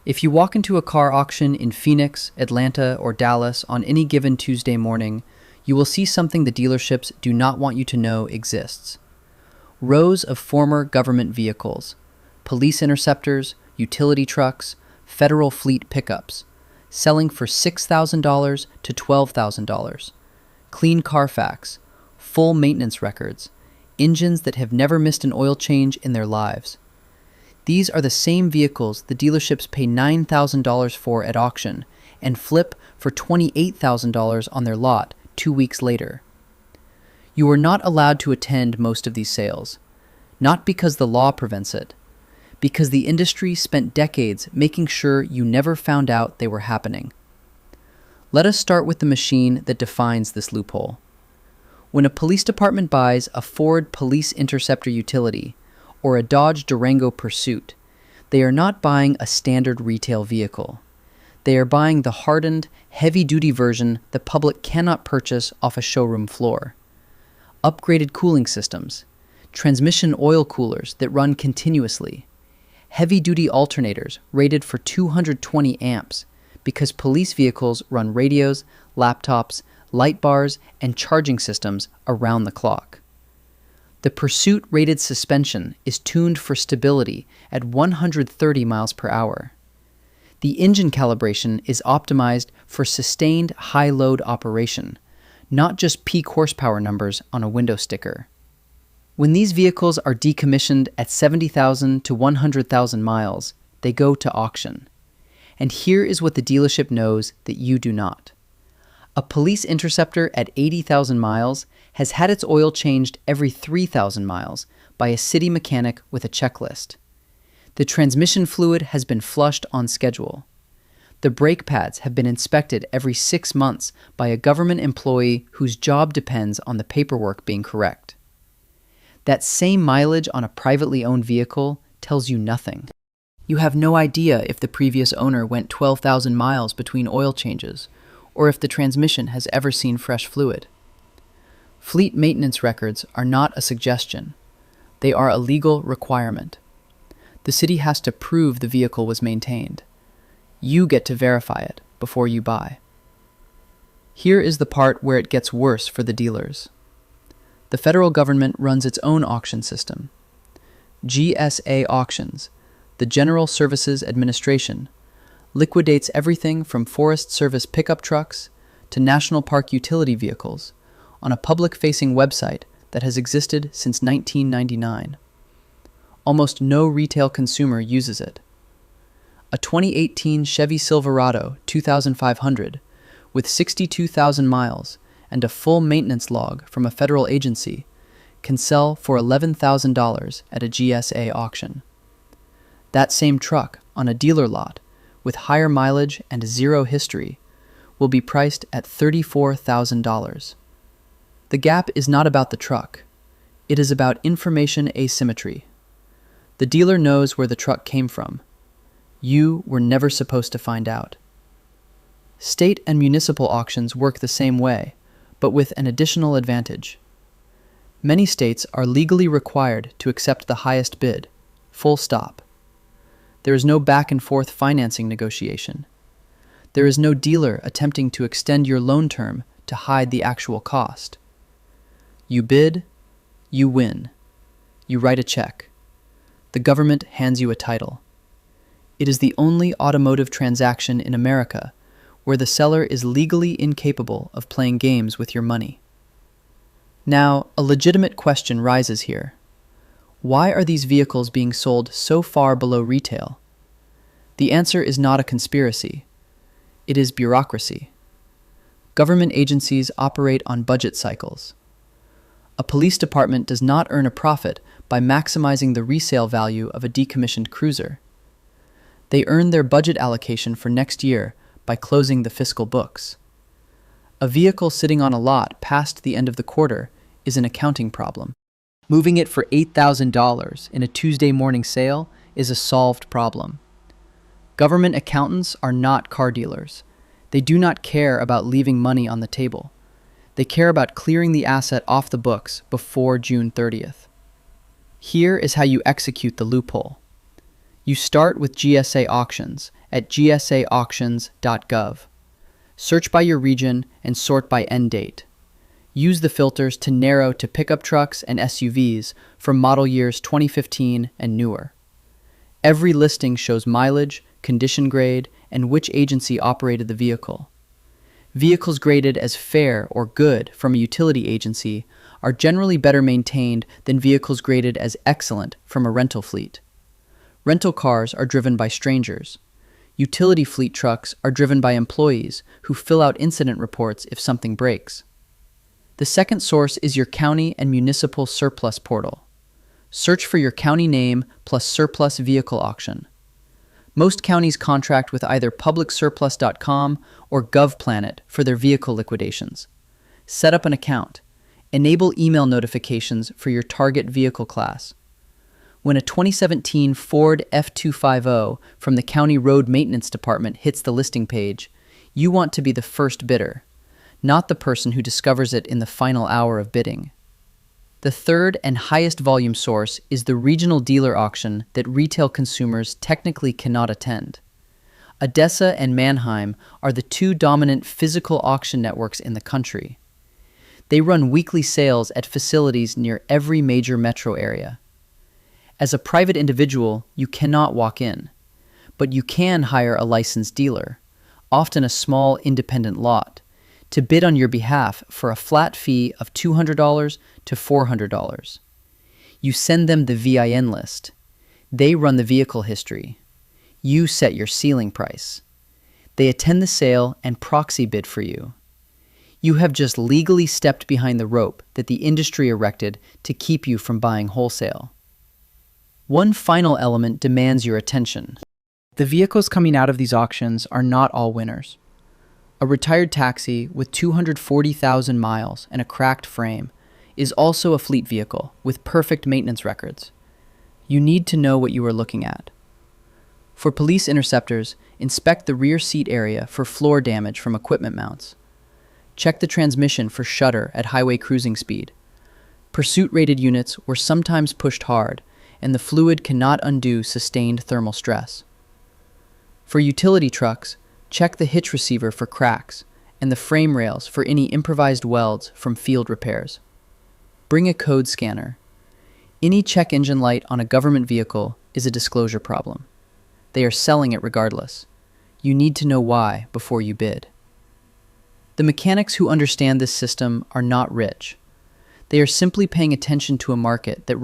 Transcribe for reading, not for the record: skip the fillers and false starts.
If you walk into a car auction in Phoenix, Atlanta, or Dallas on any given Tuesday morning, you will see something the dealerships do not want you to know exists. Rows of former government vehicles, police interceptors, utility trucks, federal fleet pickups, selling for $6,000 to $12,000. Clean Carfax, full maintenance records, engines that have never missed an oil change in their lives. These are the same vehicles the dealerships pay $9,000 for at auction and flip for $28,000 on their lot 2 weeks later. You are not allowed to attend most of these sales, not because the law prevents it, because the industry spent decades making sure you never found out they were happening. Let us start with the machine that defines this loophole. When a police department buys a Ford Police Interceptor utility or a Dodge Durango Pursuit, they are not buying a standard retail vehicle. They are buying the hardened, heavy-duty version the public cannot purchase off a showroom floor. Upgraded cooling systems, transmission oil coolers that run continuously, heavy-duty alternators rated for 220 amps because police vehicles run radios, laptops, light bars, and charging systems around the clock. The Pursuit-rated suspension is tuned for stability at 130 miles per hour. The engine calibration is optimized for sustained high-load operation, not just peak horsepower numbers on a window sticker. When these vehicles are decommissioned at 70,000 to 100,000 miles, they go to auction. And here is what the dealership knows that you do not. A police interceptor at 80,000 miles has had its oil changed every 3,000 miles by a city mechanic with a checklist. The transmission fluid has been flushed on schedule. The brake pads have been inspected every 6 months by a government employee whose job depends on the paperwork being correct. That same mileage on a privately owned vehicle tells you nothing. You have no idea if the previous owner went 12,000 miles between oil changes, or if the transmission has ever seen fresh fluid. Fleet maintenance records are not a suggestion. They are a legal requirement. The city has to prove the vehicle was maintained. You get to verify it before you buy. Here is the part where it gets worse for the dealers. The federal government runs its own auction system. GSA Auctions, the General Services Administration, liquidates everything from Forest Service pickup trucks to National Park utility vehicles on a public-facing website that has existed since 1999. Almost no retail consumer uses it. A 2018 Chevy Silverado 2500 with 62,000 miles and a full maintenance log from a federal agency can sell for $11,000 at a GSA auction. That same truck on a dealer lot with higher mileage and zero history will be priced at $34,000. The gap is not about the truck. It is about information asymmetry. The dealer knows where the truck came from. You were never supposed to find out. State and municipal auctions work the same way, but with an additional advantage. Many states are legally required to accept the highest bid, full stop. There is no back-and-forth financing negotiation. There is no dealer attempting to extend your loan term to hide the actual cost. You bid, you win. You write a check. The government hands you a title. It is the only automotive transaction in America where the seller is legally incapable of playing games with your money. Now, a legitimate question rises here. Why are these vehicles being sold so far below retail? The answer is not a conspiracy. It is bureaucracy. Government agencies operate on budget cycles. A police department does not earn a profit by maximizing the resale value of a decommissioned cruiser. They earn their budget allocation for next year by closing the fiscal books. A vehicle sitting on a lot past the end of the quarter is an accounting problem. Moving it for $8,000 in a Tuesday morning sale is a solved problem. Government accountants are not car dealers. They do not care about leaving money on the table. They care about clearing the asset off the books before June 30th. Here is how you execute the loophole. You start with GSA auctions at gsaauctions.gov. Search by your region and sort by end date. Use the filters to narrow to pickup trucks and SUVs from model years 2015 and newer. Every listing shows mileage, condition grade, and which agency operated the vehicle. Vehicles graded as fair or good from a utility agency are generally better maintained than vehicles graded as excellent from a rental fleet. Rental cars are driven by strangers. Utility fleet trucks are driven by employees who fill out incident reports if something breaks. The second source is your county and municipal surplus portal. Search for your county name plus surplus vehicle auction. Most counties contract with either publicsurplus.com or GovPlanet for their vehicle liquidations. Set up an account. Enable email notifications for your target vehicle class. When a 2017 Ford F250 from the County Road Maintenance Department hits the listing page, you want to be the first bidder, not the person who discovers it in the final hour of bidding. The third and highest volume source is the regional dealer auction that retail consumers technically cannot attend. Odessa and Mannheim are the two dominant physical auction networks in the country. They run weekly sales at facilities near every major metro area. As a private individual, you cannot walk in, but you can hire a licensed dealer, often a small independent lot, to bid on your behalf for a flat fee of $200 to $400. You send them the VIN list. They run the vehicle history. You set your ceiling price. They attend the sale and proxy bid for you. You have just legally stepped behind the rope that the industry erected to keep you from buying wholesale. One final element demands your attention. The vehicles coming out of these auctions are not all winners. A retired taxi with 240,000 miles and a cracked frame is also a fleet vehicle with perfect maintenance records. You need to know what you are looking at. For police interceptors, inspect the rear seat area for floor damage from equipment mounts. Check the transmission for shudder at highway cruising speed. Pursuit-rated units were sometimes pushed hard, and the fluid cannot undo sustained thermal stress. For utility trucks, check the hitch receiver for cracks and the frame rails for any improvised welds from field repairs. Bring a code scanner. Any check engine light on a government vehicle is a disclosure problem. They are selling it regardless. You need to know why before you bid. The mechanics who understand this system are not rich. They are simply paying attention to a market that